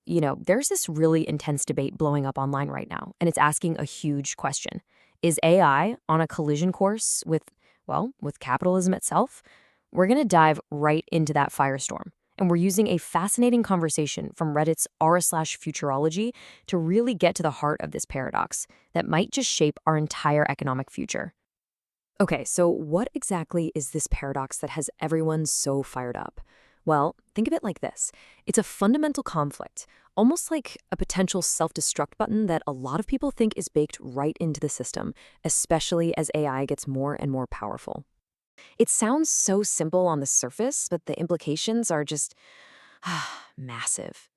there's this really intense debate blowing up online right now, and it's asking a huge question. Is AI on a collision course with capitalism itself? We're going to dive right into that firestorm. And we're using a fascinating conversation from Reddit's r/futurology to really get to the heart of this paradox that might just shape our entire economic future. Okay, so what exactly is this paradox that has everyone so fired up? Well, think of it like this. It's a fundamental conflict, almost like a potential self-destruct button that a lot of people think is baked right into the system, especially as AI gets more and more powerful. It sounds so simple on the surface, but the implications are just massive.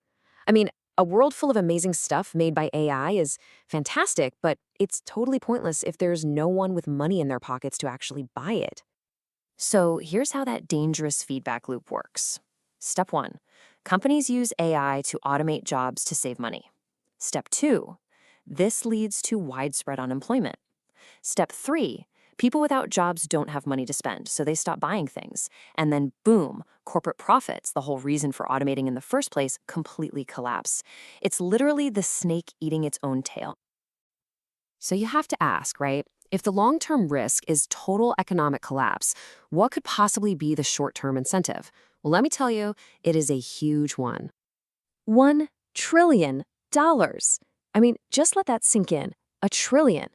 I mean, a world full of amazing stuff made by AI is fantastic, but it's totally pointless if there's no one with money in their pockets to actually buy it. So here's how that dangerous feedback loop works. Step 1. Companies use AI to automate jobs to save money. Step 2. This leads to widespread unemployment. Step 3. People without jobs don't have money to spend, so they stop buying things. And then boom, corporate profits, the whole reason for automating in the first place, completely collapse. It's literally the snake eating its own tail. So you have to ask, right? If the long-term risk is total economic collapse, what could possibly be the short-term incentive? Well, let me tell you, it is a huge one. $1 trillion. I mean, just let that sink in. A trillion.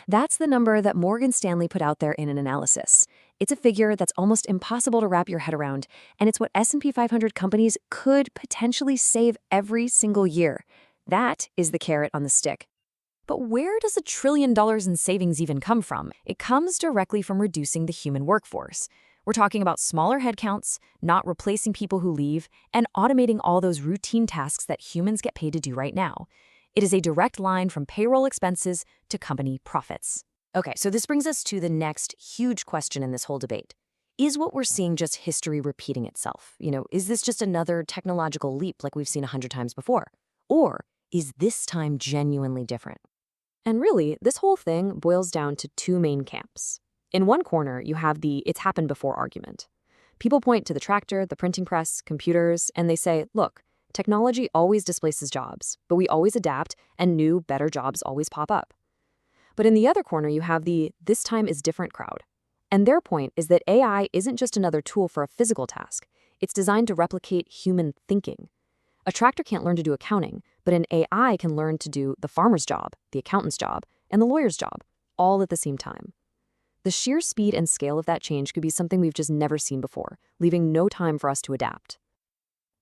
That's the number that Morgan Stanley put out there in an analysis. It's a figure that's almost impossible to wrap your head around, and it's what S&P 500 companies could potentially save every single year. That is the carrot on the stick. But where does $1 trillion in savings even come from? It comes directly from reducing the human workforce. We're talking about smaller headcounts, not replacing people who leave, and automating all those routine tasks that humans get paid to do right now. It is a direct line from payroll expenses to company profits. Okay, so this brings us to the next huge question in this whole debate. Is what we're seeing just history repeating itself? Is this just another technological leap like we've seen 100 times before? Or is this time genuinely different? And really, this whole thing boils down to two main camps. In one corner, you have the "it's happened before" argument. People point to the tractor, the printing press, computers, and they say, look, technology always displaces jobs, but we always adapt, and new, better jobs always pop up. But in the other corner, you have the "this time is different" crowd. And their point is that AI isn't just another tool for a physical task. It's designed to replicate human thinking. A tractor can't learn to do accounting, but an AI can learn to do the farmer's job, the accountant's job, and the lawyer's job, all at the same time. The sheer speed and scale of that change could be something we've just never seen before, leaving no time for us to adapt.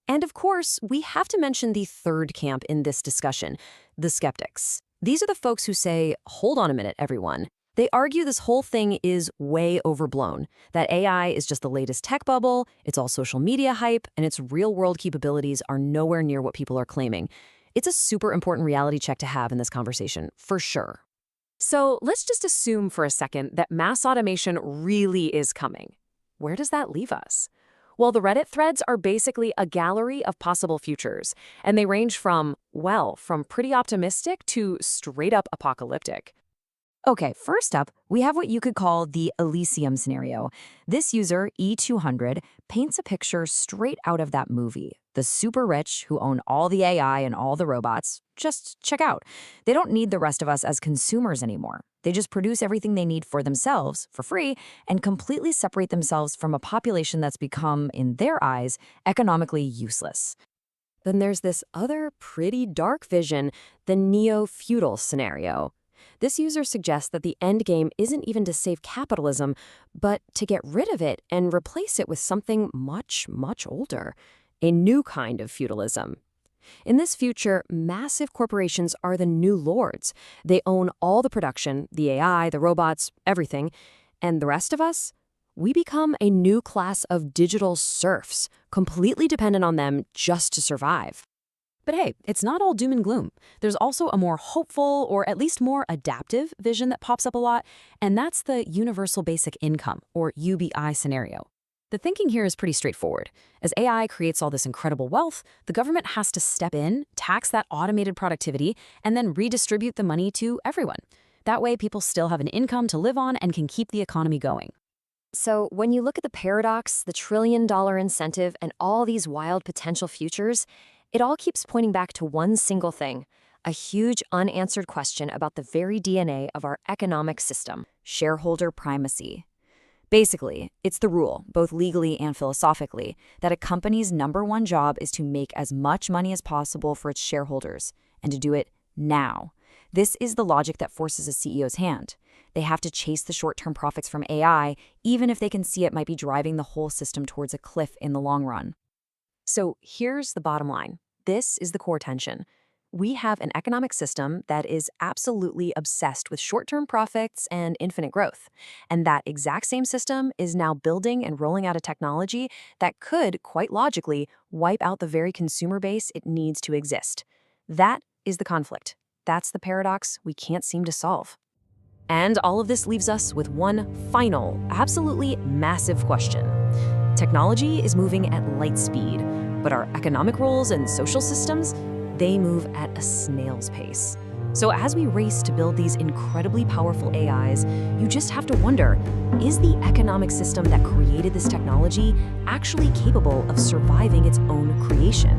And of course, we have to mention the third camp in this discussion, the skeptics. These are the folks who say, hold on a minute, everyone. They argue this whole thing is way overblown, that AI is just the latest tech bubble, it's all social media hype, and its real-world capabilities are nowhere near what people are claiming. It's a super important reality check to have in this conversation, for sure. So let's just assume for a second that mass automation really is coming. Where does that leave us? Well, the Reddit threads are basically a gallery of possible futures, and they range from pretty optimistic to straight up apocalyptic. Okay, first up, we have what you could call the Elysium scenario. This user, E200, paints a picture straight out of that movie. The super rich who own all the AI and all the robots, just check out. They don't need the rest of us as consumers anymore. They just produce everything they need for themselves, for free, and completely separate themselves from a population that's become, in their eyes, economically useless. Then there's this other pretty dark vision, the neo-feudal scenario. This user suggests that the end game isn't even to save capitalism, but to get rid of it and replace it with something much, much older, a new kind of feudalism. In this future, massive corporations are the new lords. They own all the production, the AI, the robots, everything. And the rest of us? We become a new class of digital serfs, completely dependent on them just to survive. But hey, it's not all doom and gloom. There's also a more hopeful, or at least more adaptive, vision that pops up a lot, and that's the universal basic income, or UBI scenario. The thinking here is pretty straightforward. As AI creates all this incredible wealth, the government has to step in, tax that automated productivity, and then redistribute the money to everyone. That way, people still have an income to live on and can keep the economy going. So when you look at the paradox, the $1 trillion incentive, and all these wild potential futures, It all keeps pointing back to one single thing, a huge unanswered question about the very DNA of our economic system: shareholder primacy. Basically, it's the rule, both legally and philosophically, that a company's number one job is to make as much money as possible for its shareholders, and to do it now. This is the logic that forces a CEO's hand. They have to chase the short-term profits from AI, even if they can see it might be driving the whole system towards a cliff in the long run. So here's the bottom line. This is the core tension. We have an economic system that is absolutely obsessed with short-term profits and infinite growth. And that exact same system is now building and rolling out a technology that could, quite logically, wipe out the very consumer base it needs to exist. That is the conflict. That's the paradox we can't seem to solve. And all of this leaves us with one final, absolutely massive question. Technology is moving at light speed, but our economic roles and social systems, they move at a snail's pace. So as we race to build these incredibly powerful AIs, you just have to wonder, is the economic system that created this technology actually capable of surviving its own creation?